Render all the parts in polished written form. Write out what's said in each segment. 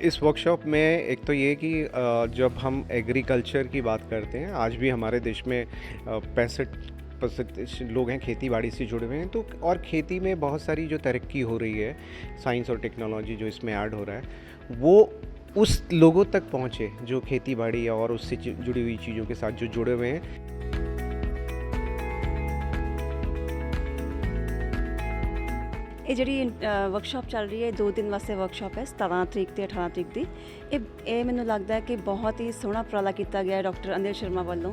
इस वर्कशॉप में एक तो ये कि जब हम एग्रीकल्चर की बात करते हैं, आज भी हमारे देश में 65% लोग हैं खेती बाड़ी से जुड़े हुए हैं। तो और खेती में बहुत सारी जो तरक्की हो रही है, साइंस और टेक्नोलॉजी जो इसमें ऐड हो रहा है, वो उस लोगों तक पहुँचे जो खेती बाड़ी और उससे जुड़ी हुई चीज़ों के साथ जो जुड़े हुए हैं। ਇਹ ਜਿਹੜੀ ਵਰਕਸ਼ਾਪ ਚੱਲ ਰਹੀ ਹੈ 2 ਦਿਨ ਵਾਸਤੇ ਵਰਕਸ਼ਾਪ ਹੈ 17 ਤਰੀਕ ਤੇ 18 ਤਰੀਕ ਦੀ। ਇਹ ਮੈਨੂੰ ਲੱਗਦਾ ਹੈ ਕਿ ਬਹੁਤ ਹੀ ਸੋਹਣਾ ਉਪਰਾਲਾ ਕੀਤਾ ਗਿਆ ਹੈ ਡਾਕਟਰ ਅਨਿਲ ਸ਼ਰਮਾ ਵੱਲੋਂ।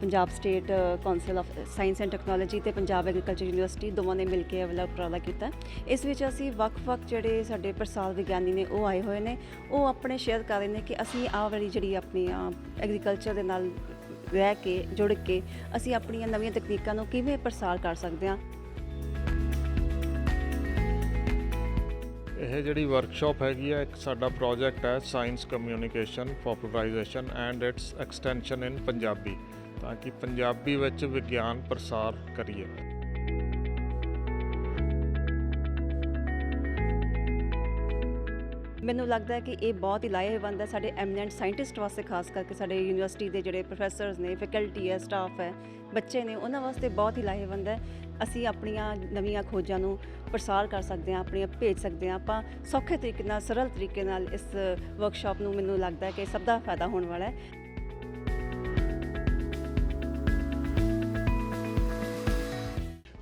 Punjab state council of science and technology ਤੇ ਪੰਜਾਬ ਐਗਰੀਕਲਚਰ ਯੂਨੀਵਰਸਿਟੀ ਦੋਵਾਂ ਨੇ ਮਿਲ ਕੇ ਇਹ ਵਾਲਾ ਉਪਰਾਲਾ ਕੀਤਾ। ਇਸ ਵਿੱਚ ਅਸੀਂ ਵੱਖ-ਵੱਖ ਜਿਹੜੇ ਸਾਡੇ ਪ੍ਰਸਾਰ ਵਿਗਿਆਨੀ ਨੇ ਉਹ ਆਏ ਹੋਏ ਨੇ, ਉਹ ਆਪਣੇ ਸ਼ੇਅਰ ਕਰ ਰਹੇ ਨੇ ਕਿ ਅਸੀਂ ਆਹ ਵਾਲੀ ਜਿਹੜੀ ਆਪਣੀ ਐਗਰੀਕਲਚਰ ਦੇ ਨਾਲ ਰਹਿ ਕੇ ਜੁੜ ਕੇ ਅਸੀਂ ਆਪਣੀਆਂ ਨਵੀਆਂ ਤਕਨੀਕਾਂ ਨੂੰ ਕਿਵੇਂ ਪ੍ਰਸਾਰ ਕਰ ਸਕਦੇ ਹਾਂ। ਇਹ ਜਿਹੜੀ ਵਰਕਸ਼ਾਪ ਹੈਗੀ ਆ, ਇੱਕ ਸਾਡਾ ਪ੍ਰੋਜੈਕਟ ਹੈ science communication popularisation and its extension in Punjabi, ਤਾਂ ਕਿ ਪੰਜਾਬੀ ਵਿੱਚ ਵਿਗਿਆਨ ਪ੍ਰਸਾਰ ਕਰੀਏ। ਮੈਨੂੰ ਲੱਗਦਾ ਹੈ ਕਿ ਇਹ ਬਹੁਤ ਹੀ ਲਾਹੇਵੰਦ ਹੈ ਸਾਡੇ ਐਮੀਨੈਂਟ ਸਾਇੰਟਿਸਟ ਵਾਸਤੇ, ਖਾਸ ਕਰਕੇ ਸਾਡੇ ਯੂਨੀਵਰਸਿਟੀ ਦੇ ਜਿਹੜੇ ਪ੍ਰੋਫੈਸਰਸ ਨੇ, ਫੈਕਲਟੀ ਹੈ, ਸਟਾਫ ਹੈ, ਬੱਚੇ ਨੇ, ਉਹਨਾਂ ਵਾਸਤੇ ਬਹੁਤ ਹੀ ਲਾਹੇਵੰਦ ਹੈ। ਅਸੀਂ ਆਪਣੀਆਂ ਨਵੀਆਂ ਖੋਜਾਂ ਨੂੰ ਪ੍ਰਸਾਰ ਕਰ ਸਕਦੇ ਹਾਂ, ਆਪਣੀਆਂ ਭੇਜ ਸਕਦੇ ਹਾਂ ਆਪਾਂ ਸੌਖੇ ਤਰੀਕੇ ਨਾਲ, ਸਰਲ ਤਰੀਕੇ ਨਾਲ। ਇਸ ਵਰਕਸ਼ਾਪ ਨੂੰ ਮੈਨੂੰ ਲੱਗਦਾ ਹੈ ਕਿ ਸਭ ਦਾ ਫਾਇਦਾ ਹੋਣ ਵਾਲਾ ਹੈ।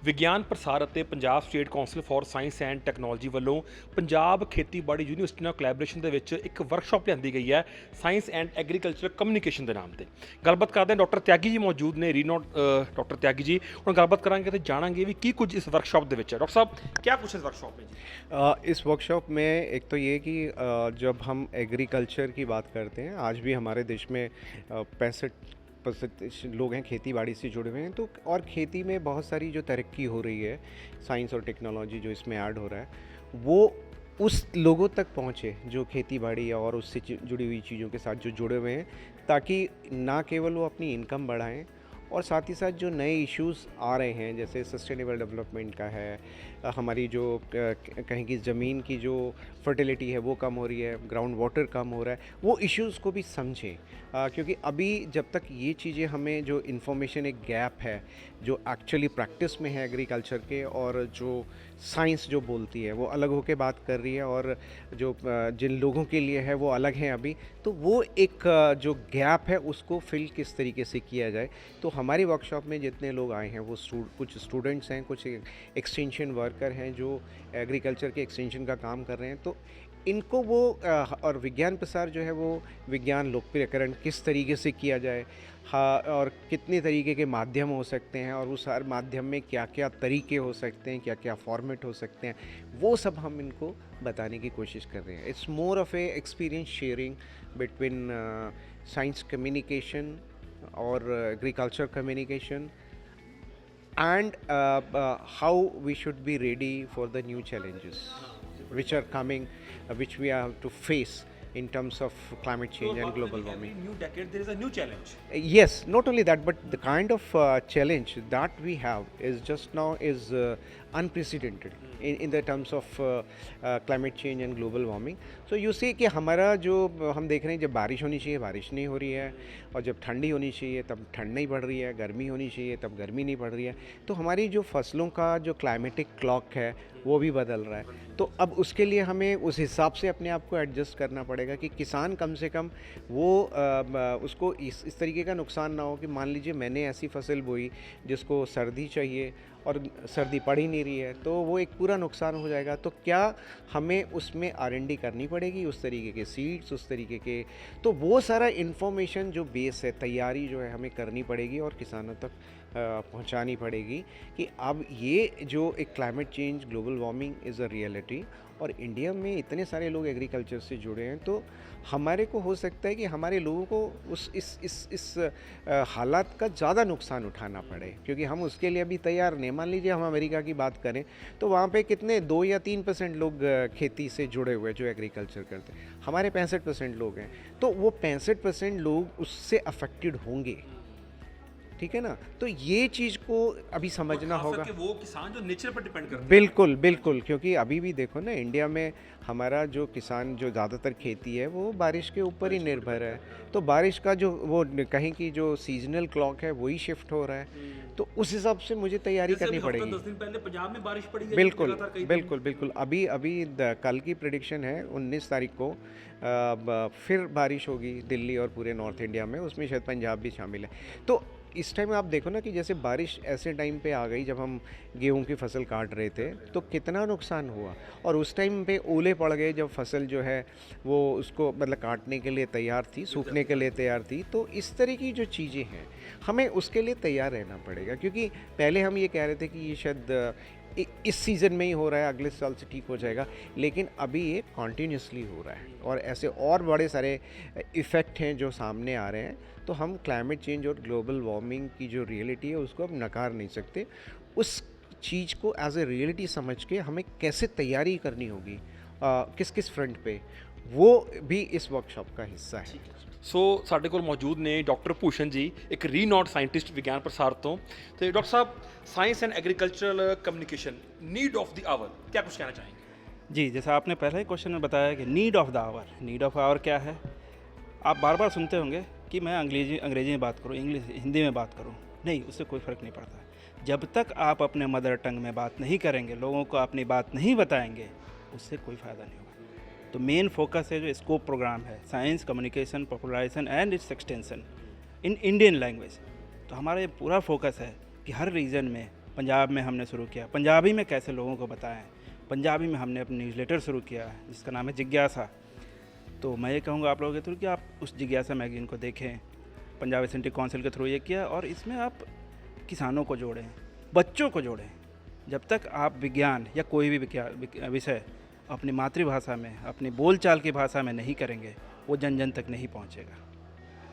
ਵਿਗਿਆਨ ਪ੍ਰਸਾਰ ਅਤੇ Punjab state council for science and technology ਵੱਲੋਂ ਪੰਜਾਬ ਖੇਤੀਬਾੜੀ ਯੂਨੀਵਰਸਿਟੀ ਨਾਲ ਕੋਲੈਬੋਰੇਸ਼ਨ ਦੇ ਵਿੱਚ ਇੱਕ ਵਰਕਸ਼ਾਪ ਲਿਆਂਦੀ ਗਈ ਹੈ ਸਾਇੰਸ ਐਂਡ ਐਗਰੀਕਲਚਰ ਕਮਿਊਨੀਕੇਸ਼ਨ ਦੇ ਨਾਮ ਤੇ। ਗੱਲਬਾਤ ਕਰਦੇ ਹਾਂ, ਡਾਕਟਰ ਤਿਆਗੀ ਜੀ ਮੌਜੂਦ ਨੇ, ਰੀਨੋਟ डॉक्टर त्यागी जी। ਹੁਣ ਗੱਲਬਾਤ ਕਰਾਂਗੇ ਤੇ ਜਾਣਾਂਗੇ ਵੀ ਕੀ ਕੁਝ ਇਸ ਵਰਕਸ਼ਾਪ ਦੇ ਵਿੱਚ ਹੈ। डॉक्टर साहब क्या कुछ इस वर्कशॉप में जी? इस वर्कशॉप में एक तो ये कि जब हम एग्रीकल्चर की बात करते हैं, आज भी हमारे देश में 65% लोग हैं खेती बाड़ी से जुड़े हुए हैं। तो और खेती में बहुत सारी जो तरक्की हो रही है, साइंस और टेक्नोलॉजी जो इसमें ऐड हो रहा है, वो उस लोगों तक पहुँचे जो खेती बाड़ी और उससे जुड़ी हुई चीज़ों के साथ जो जुड़े हुए हैं, ताकि ना केवल वो अपनी इनकम बढ़ाएं और साथ ही साथ जो नए इश्यूज़ आ रहे हैं, जैसे सस्टेनेबल डेवलपमेंट का है, हमारी जो कहीं की ज़मीन की जो फर्टिलिटी है वो कम हो रही है, ग्राउंड वाटर कम हो रहा है, वो इश्यूज़ को भी समझें। क्योंकि अभी जब तक ये चीज़ें हमें जो इन्फॉर्मेशन एक गैप है जो एक्चुअली प्रैक्टिस में है एग्रीकल्चर के, और जो साइंस जो बोलती है वो अलग होकर बात कर रही है, और जो जिन लोगों के लिए है वो अलग हैं अभी। तो वो एक जो गैप है उसको फिल किस तरीके से किया जाए। तो हमारी वर्कशॉप में जितने लोग आए हैं वो कुछ स्टूडेंट्स हैं, कुछ एक्सटेंशन वर्कर हैं जो एग्रीकल्चर के एक्सटेंशन का काम कर रहे हैं। तो इनको वो और विज्ञान प्रसार जो है वो विज्ञान लोकप्रियकरण किस तरीके से किया जाए, हाँ, और कितने तरीके के माध्यम हो सकते हैं, और उस हर माध्यम में क्या क्या तरीके हो सकते हैं, क्या क्या फॉर्मेट हो सकते हैं, वो सब हम इनको बताने की कोशिश कर रहे हैं। It's more of a experience sharing between science communication और agriculture communication, and how we should be ready for the new challenges which are coming, which we have to face in terms of climate change and global warming. Every new decade there is a new challenge. Yes, not only that, but the kind of challenge that we have is just now is unprecedented in the terms of climate change and global warming. So you see कि हमारा जो हम देख रहे हैं, जब बारिश होनी चाहिए बारिश नहीं हो रही है, और जब ठंडी होनी चाहिए तब ठंड नहीं पड़ रही है, गर्मी होनी चाहिए तब गर्मी नहीं पड़ रही है। तो हमारी जो फसलों का जो क्लाइमेटिक क्लॉक है वो भी बदल रहा है। तो अब उसके लिए हमें उस हिसाब से अपने आप को एडजस्ट करना पड़ेगा कि किसान कम से कम वो उसको इस तरीके का नुकसान ना हो कि मान लीजिए मैंने ऐसी फसल बोई जिसको सर्दी चाहिए और सर्दी पड़ ही नहीं रही है, तो वो एक पूरा नुकसान हो जाएगा। तो क्या हमें उसमें R&D करनी पड़ेगी, उस तरीके के सीड्स, उस तरीके के, तो वो सारा इन्फॉर्मेशन जो बेस है, तैयारी जो है हमें करनी पड़ेगी और किसानों तक पहुंचानी पड़ेगी कि अब ये जो एक climate change, global warming is a reality, और इंडिया में इतने सारे लोग एग्रीकल्चर से जुड़े हैं। तो हमारे को हो सकता है कि हमारे लोगों को इस हालात का ज़्यादा नुकसान उठाना पड़े, क्योंकि हम उसके लिए अभी तैयार नहीं। मान लीजिए हम अमेरिका की बात करें तो वहाँ पे कितने 2 या 3% लोग खेती से जुड़े हुए जो एग्रीकल्चर करते हैं, हमारे 65% लोग हैं। तो वो 65% लोग उससे अफेक्टेड होंगे। ठीक है ना। तो ये चीज़ को अभी समझना खास होगा। करके वो किसान जो नेचर पर डिपेंड करते हैं। बिल्कुल, बिल्कुल, क्योंकि अभी भी देखो ना इंडिया में हमारा जो किसान जो ज़्यादातर खेती है वो बारिश के ऊपर ही निर्भर है। तो बारिश का जो कहें कि जो सीज़नल क्लॉक है वही शिफ्ट हो रहा है। तो उस हिसाब से मुझे तैयारी जैसे करनी अभी हफ्ता पड़ेगी। 10 दिन पहले पंजाब में बारिश पड़ी है बिल्कुल, लगातार कई दिन। बिल्कुल, बिल्कुल। अभी अभी कल की प्रेडिक्शन है 19 तारीख को फिर बारिश होगी दिल्ली और पूरे नॉर्थ इंडिया में, उसमें शायद पंजाब भी शामिल है। तो इस टाइम आप देखो ना कि जैसे बारिश ऐसे टाइम पे आ गई जब हम गेहूं की फसल काट रहे थे तो कितना नुकसान हुआ, और उस टाइम पे ओले पड़ गए जब फसल जो है वो उसको मतलब काटने के लिए तैयार थी, सूखने के लिए तैयार थी। तो इस तरह की जो चीज़ें हैं हमें उसके लिए तैयार रहना पड़ेगा, क्योंकि पहले हम ये कह रहे थे कि ये शायद इस सीज़न में ही हो रहा है, अगले साल से ठीक हो जाएगा, लेकिन अभी ये कॉन्टीन्यूसली हो रहा है और ऐसे और बड़े सारे इफ़ेक्ट हैं जो सामने आ रहे हैं। तो हम क्लाइमेट चेंज और ग्लोबल वार्मिंग की जो रियलिटी है उसको अब नकार नहीं सकते। उस चीज़ को एज ए रियलिटी समझ के हमें कैसे तैयारी करनी होगी, किस किस फ्रंट पे, वो भी इस वर्कशॉप का हिस्सा है। ਸੋ ਸਾਡੇ ਕੋਲ ਮੌਜੂਦ ਨੇ ਡਾਕਟਰ ਭੂਸ਼ਣ ਜੀ, ਇੱਕ ਰੀਨੋਡ ਸਾਇੰਟਿਸਟ ਵਿਗਿਆਨ ਪ੍ਰਸਾਰ ਤੋਂ। ਤੇ ਡਾਕਟਰ ਸਾਹਿਬ, science and agricultural communication need of the hour, क्या कुछ कहना चाहेंगे? जी, जैसा आपने पहले ही क्वेश्चन में बताया कि नीड ऑफ द आवर क्या है। आप बार बार सुनते होंगे कि मैं अंग्रेजी में बात करूँ, हिंदी में बात करूँ। नहीं, उससे कोई फ़र्क नहीं पड़ता। जब तक आप अपने मदर टंग में बात नहीं करेंगे, लोगों को अपनी बात नहीं बताएंगे, उससे कोई फ़ायदा नहीं होगा। तो मेन फोकस है जो स्कोप प्रोग्राम है, science communication popularisation and it's extension in Indian language. तो हमारा ये पूरा फोकस है कि हर रीजन में, पंजाब में हमने शुरू किया, पंजाबी में कैसे लोगों को बताएं। पंजाबी में हमने अपनी न्यूज़लेटर शुरू किया जिसका नाम है जिज्ञासा। तो मैं ये कहूँगा आप लोगों के थ्रू कि आप उस जिज्ञासा मैगजीन को देखें। पंजाब साइंटिफिक काउंसिल के थ्रू ये किया, और इसमें आप किसानों को जोड़ें, बच्चों को जोड़ें। जब तक आप विज्ञान या कोई भी विषय अपनी मातृभाषा में, अपनी बोलचाल की भाषा में नहीं करेंगे, वो जन जन तक नहीं पहुंचेगा।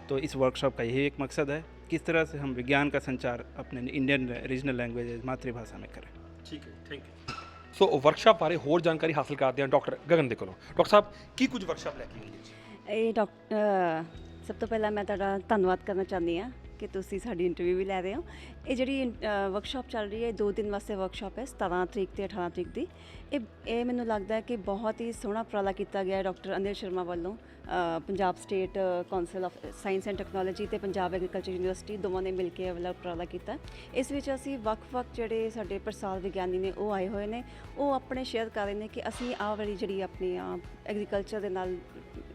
तो इस वर्कशॉप का यही एक मकसद है, किस तरह से हम विज्ञान का संचार अपने इंडियन रीजनल लैंग्वेज मातृभाषा में करें। ਠੀਕ ਹੈ, ਥੈਂਕ ਯੂ। ਸੋ ਵਰਕਸ਼ਾਪ ਬਾਰੇ ਹੋਰ ਜਾਣਕਾਰੀ ਹਾਸਲ ਕਰਦੇ ਹਾਂ ਡਾਕਟਰ ਗਗਨ ਦੇ ਕੋਲੋਂ। ਡਾਕਟਰ ਸਾਹਿਬ, ਕੀ ਕੁਝ ਵਰਕਸ਼ਾਪ ਲੈ ਕੇ ਆਏ ਜੀ? ਇਹ ਸਭ ਤੋਂ ਪਹਿਲਾਂ ਮੈਂ ਤੁਹਾਡਾ ਧੰਨਵਾਦ ਕਰਨਾ ਚਾਹੁੰਦੀ ਹਾਂ ਕਿ ਤੁਸੀਂ ਸਾਡੀ ਇੰਟਰਵਿਊ ਵੀ ਲੈ ਰਹੇ ਹੋ। ਇਹ ਜਿਹੜੀ ਵਰਕਸ਼ਾਪ ਚੱਲ ਰਹੀ ਹੈ 2 ਦਿਨ ਵਾਸਤੇ ਵਰਕਸ਼ਾਪ ਹੈ, 17 ਤਰੀਕ ਤੇ 18 ਤਰੀਕ ਦੀ। ਇਹ ਮੈਨੂੰ ਲੱਗਦਾ ਹੈ ਕਿ ਬਹੁਤ ਹੀ ਸੋਹਣਾ ਉਪਰਾਲਾ ਕੀਤਾ ਗਿਆ ਡਾਕਟਰ ਅਨਿਲ ਸ਼ਰਮਾ ਵੱਲੋਂ। Punjab state council of science and technology ਅਤੇ ਪੰਜਾਬ ਐਗਰੀਕਲਚਰ ਯੂਨੀਵਰਸਿਟੀ ਦੋਵਾਂ ਨੇ ਮਿਲ ਕੇ ਇਹ ਵਾਲਾ ਉਪਰਾਲਾ ਕੀਤਾ। ਇਸ ਵਿੱਚ ਅਸੀਂ ਵੱਖ-ਵੱਖ ਜਿਹੜੇ ਸਾਡੇ ਪ੍ਰਸਾਰ ਵਿਗਿਆਨੀ ਨੇ ਉਹ ਆਏ ਹੋਏ ਨੇ, ਉਹ ਆਪਣੇ ਸ਼ੇਅਰ ਕਰ ਰਹੇ ਨੇ ਕਿ ਅਸੀਂ ਆਹ ਵਾਲੀ ਜਿਹੜੀ ਆਪਣੀ ਐਗਰੀਕਲਚਰ ਦੇ ਨਾਲ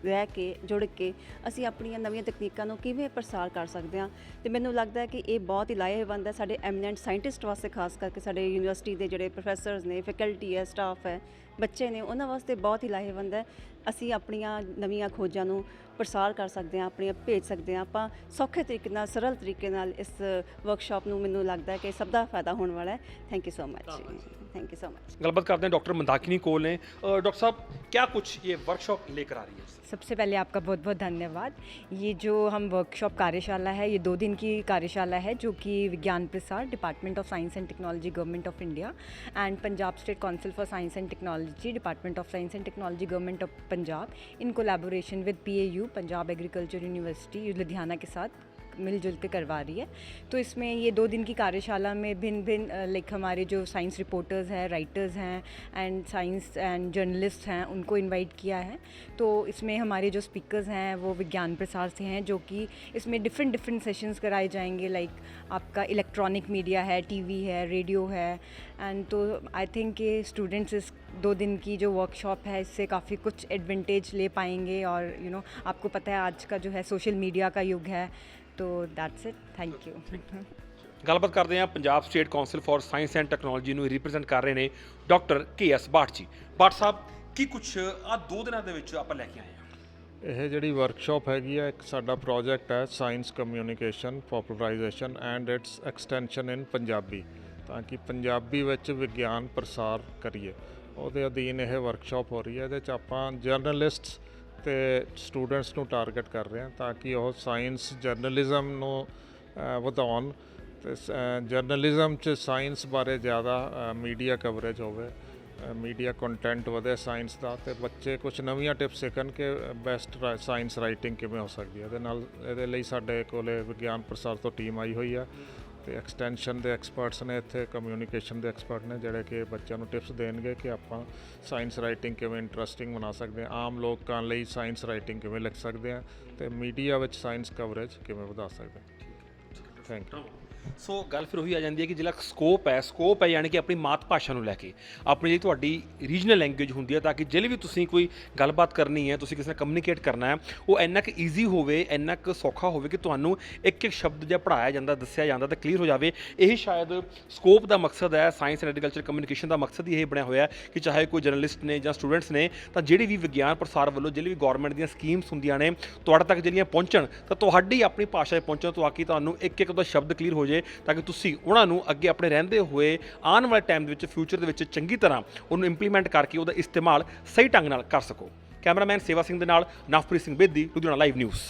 ਰਹਿ ਕੇ ਜੁੜ ਕੇ ਅਸੀਂ ਆਪਣੀਆਂ ਨਵੀਆਂ ਤਕਨੀਕਾਂ ਨੂੰ ਕਿਵੇਂ ਪ੍ਰਸਾਰ ਕਰ ਸਕਦੇ ਹਾਂ। ਅਤੇ ਮੈਨੂੰ ਲੱਗਦਾ ਹੈ ਕਿ ਇਹ ਬਹੁਤ ਹੀ ਲਾਹੇਵੰਦ ਹੈ ਸਾਡੇ ਐਮੀਨੈਂਟ ਸਾਇੰਟਿਸਟ ਵਾਸਤੇ, ਖਾਸ ਕਰਕੇ ਸਾਡੇ ਯੂਨੀਵਰਸਿਟੀ ਦੇ ਜਿਹੜੇ ਪ੍ਰੋਫੈਸਰਸ ਨੇ, ਫੈਕਲਟੀ ਹੈ, ਸਟਾਫ ਹੈ, ਬੱਚੇ ਨੇ, ਉਹਨਾਂ ਵਾਸਤੇ ਬਹੁਤ ਹੀ ਲਾਹੇਵੰਦ ਹੈ। ਅਸੀਂ ਆਪਣੀਆਂ ਨਵੀਆਂ ਖੋਜਾਂ ਨੂੰ ਪ੍ਰਸਾਰ ਕਰ ਸਕਦੇ ਹਾਂ, ਆਪਣੀਆਂ ਭੇਜ ਸਕਦੇ ਹਾਂ ਆਪਾਂ ਸੌਖੇ ਤਰੀਕੇ ਨਾਲ, ਸਰਲ ਤਰੀਕੇ ਨਾਲ। ਇਸ ਵਰਕਸ਼ਾਪ ਨੂੰ ਮੈਨੂੰ ਲੱਗਦਾ ਹੈ ਕਿ ਸਭ ਦਾ ਫਾਇਦਾ ਹੋਣ ਵਾਲਾ ਹੈ। Thank you so much. Thank you so much. गलबात करते हैं डॉक्टर मंदाकिनी कोल ने। डॉक्टर साहब, क्या कुछ ये वर्कशॉप लेकर आ रही है? सबसे पहले आपका बहुत बहुत धन्यवाद। ये जो हम वर्कशॉप कार्यशाला है, ये 2 दिन की कार्यशाला है जो कि विज्ञान प्रसार, department of science and technology, government of India, and Punjab state council for science and technology, department of science and technology, government of Punjab, in collaboration with PAU, Punjab agriculture university Ludhiana के साथ मिलजुल के करवा रही है। तो इसमें ये 2 दिन की कार्यशाला में भिन्न भिन्न लाइक हमारे जो साइंस रिपोर्टर्स हैं, राइटर्स हैं एंड साइंस एंड जर्नलिस्ट हैं, उनको इनवाइट किया है। तो इसमें हमारे जो स्पीकर्स हैं वो विज्ञान प्रसार से हैं, जो कि इसमें डिफरेंट सेशंस कराए जाएंगे। लाइक आपका इलेक्ट्रॉनिक मीडिया है, TV है, रेडियो है। एंड तो आई थिंक ये स्टूडेंट्स इस 2 दिन की जो वर्कशॉप है इससे काफ़ी कुछ एडवांटेज ले पाएंगे। और आपको पता है आज का जो है सोशल मीडिया का युग है। तो दैट्स इट, थैंक यू। ਗੱਲਬਾਤ ਕਰਦੇ ਹਾਂ Punjab state council for science and technology ਨੂੰ ਰਿਪਰੈਜ਼ੈਂਟ ਕਰ ਰਹੇ ਨੇ ਡਾਕਟਰ KS ਬਾਟ ਜੀ। ਬਾਟ ਸਾਹਿਬ, ਕੀ ਕੁਝ ਆ 2 ਦਿਨਾਂ ਦੇ ਵਿੱਚ ਆਪਾਂ ਲੈ ਕੇ ਆਏ ਹਾਂ? ਇਹ ਜਿਹੜੀ ਵਰਕਸ਼ਾਪ ਹੈਗੀ ਆ, ਇੱਕ ਸਾਡਾ ਪ੍ਰੋਜੈਕਟ ਹੈ science communication popularisation and its extension in Punjabi, ਤਾਂ ਕਿ ਪੰਜਾਬੀ ਵਿੱਚ ਵਿਗਿਆਨ ਪ੍ਰਸਾਰ ਕਰੀਏ। ਉਹਦੇ ਅਧੀਨ ਇਹ ਵਰਕਸ਼ਾਪ ਹੋ ਰਹੀ ਹੈ। ਇਹਦੇ 'ਚ ਆਪਾਂ ਜਰਨਲਿਸਟਸ ਤੇ ਸਟੂਡੈਂਟਸ ਨੂੰ ਟਾਰਗੇਟ ਕਰ ਰਹੇ ਹਾਂ ਤਾਂ ਕਿ ਉਹ ਸਾਇੰਸ ਜਰਨਲਿਜ਼ਮ ਨੂੰ ਵਧਾਉਣ ਅਤੇ ਜਰਨਲਿਜ਼ਮ 'ਚ ਸਾਇੰਸ ਬਾਰੇ ਜ਼ਿਆਦਾ ਮੀਡੀਆ ਕਵਰੇਜ ਹੋਵੇ। ਮੀਡੀਆ ਕੰਟੈਂਟ ਵਧੇ ਸਾਇੰਸ ਦਾ, ਤੇ ਬੱਚੇ ਕੁਝ ਨਵੀਆਂ ਟਿਪਸ ਸਿੱਖਣ ਕਿ ਬੈਸਟ ਸਾਇੰਸ ਰਾਈਟਿੰਗ ਕਿਵੇਂ ਹੋ ਸਕਦੀ ਹੈ। ਇਹਦੇ ਲਈ ਸਾਡੇ ਕੋਲੇ ਵਿਗਿਆਨ ਪ੍ਰਸਾਰ ਤੋਂ ਟੀਮ ਆਈ ਹੋਈ ਆ, ਤੇ ਐਕਸਟੈਂਸ਼ਨ ਦੇ ਐਕਸਪਰਟਸ ਨੇ ਇੱਥੇ, ਕਮਿਊਨੀਕੇਸ਼ਨ ਦੇ ਐਕਸਪਰਟ ਨੇ, ਜਿਹੜੇ ਕਿ ਬੱਚਿਆਂ ਨੂੰ ਟਿਪਸ ਦੇਣਗੇ ਕਿ ਆਪਾਂ ਸਾਇੰਸ ਰਾਈਟਿੰਗ ਕਿਵੇਂ ਇੰਟਰਸਟਿੰਗ ਬਣਾ ਸਕਦੇ ਹਾਂ, ਆਮ ਲੋਕਾਂ ਲਈ ਸਾਇੰਸ ਰਾਈਟਿੰਗ ਕਿਵੇਂ ਲਿਖ ਸਕਦੇ ਹਾਂ, ਤੇ ਮੀਡੀਆ ਵਿੱਚ ਸਾਇੰਸ ਕਵਰੇਜ ਕਿਵੇਂ ਵਧਾ ਸਕਦੇ ਹਾਂ। Thank you. ਸੋ ਗੱਲ ਫਿਰ ਉਹੀ ਆ ਜਾਂਦੀ ਹੈ ਕਿ ਜਿਹੜਾ ਸਕੋਪ ਹੈ ਯਾਨੀ ਕਿ ਆਪਣੀ ਮਾਤ ਭਾਸ਼ਾ ਨੂੰ ਲੈ ਕੇ, ਆਪਣੀ ਜਿਹੜੀ ਤੁਹਾਡੀ ਰੀਜਨਲ ਲੈਂਗੁਏਜ ਹੁੰਦੀ ਹੈ, ਤਾਂ ਕਿ ਜਿਹੜੇ ਵੀ ਤੁਸੀਂ ਕੋਈ ਗੱਲਬਾਤ ਕਰਨੀ ਹੈ, ਤੁਸੀਂ ਕਿਸੇ ਨਾਲ ਕਮਿਊਨੀਕੇਟ ਕਰਨਾ ਹੈ, ਉਹ ਇੰਨਾ ਕੁ ਈਜ਼ੀ ਹੋਵੇ, ਇੰਨਾ ਕੁ ਸੌਖਾ ਹੋਵੇ ਕਿ ਤੁਹਾਨੂੰ ਇੱਕ ਇੱਕ ਸ਼ਬਦ ਜਿਹਾ ਪੜ੍ਹਾਇਆ ਜਾਂਦਾ, ਦੱਸਿਆ ਜਾਂਦਾ ਤਾਂ ਕਲੀਅਰ ਹੋ ਜਾਵੇ। ਇਹੀ ਸ਼ਾਇਦ ਸਕੋਪ ਦਾ ਮਕਸਦ ਹੈ। ਸਾਇੰਸ ਐਂਡ ਐਗਰੀਕਲਚਰ ਕਮਿਊਨੀਕੇਸ਼ਨ ਦਾ ਮਕਸਦ ਹੀ ਇਹ ਬਣਿਆ ਹੋਇਆ ਕਿ ਚਾਹੇ ਕੋਈ ਜਰਨਲਿਸਟ ਨੇ ਜਾਂ ਸਟੂਡੈਂਟਸ ਨੇ, ਤਾਂ ਜਿਹੜੀ ਵੀ ਵਿਗਿਆਨ ਪ੍ਰਸਾਰ ਵੱਲੋਂ ਜਿਹੜੀ ਵੀ ਗੌਰਮੈਂਟ ਦੀਆਂ ਸਕੀਮਸ ਹੁੰਦੀਆਂ ਨੇ ਤੁਹਾਡੇ ਤੱਕ ਜਿਹੜੀਆਂ ਪਹੁੰਚਣ, ਤਾਂ ਤੁਹਾਡੀ ਆਪਣੀ ਭਾਸ਼ਾ 'ਚ ਪਹੁੰਚਣ, ਤਾਂ ਕਿ ਤੁਹਾਨੂੰ ਇੱਕ ਇੱਕ ਦਾ ਸ਼ਬਦ ਕਲੀਅਰ ਹੋ ਜਾਏ, ਤਾਂ ਕਿ ਤੁਸੀਂ ਉਹਨਾਂ ਨੂੰ ਅੱਗੇ ਆਪਣੇ ਰਹਿੰਦੇ ਹੋਏ ਆਉਣ ਵਾਲੇ ਟਾਈਮ ਦੇ ਵਿੱਚ, ਫਿਊਚਰ ਦੇ ਵਿੱਚ ਚੰਗੀ ਤਰ੍ਹਾਂ ਉਹਨੂੰ ਇੰਪਲੀਮੈਂਟ ਕਰਕੇ ਉਹਦਾ ਇਸਤੇਮਾਲ ਸਹੀ ਢੰਗ ਨਾਲ ਕਰ ਸਕੋ। ਕੈਮਰਾਮੈਨ ਸੇਵਾ ਸਿੰਘ ਦੇ ਨਾਲ ਨਵਪ੍ਰੀਤ ਸਿੰਘ ਬੇਦੀ, ਲੁਧਿਆਣਾ ਲਾਈਵ ਨਿਊਜ਼।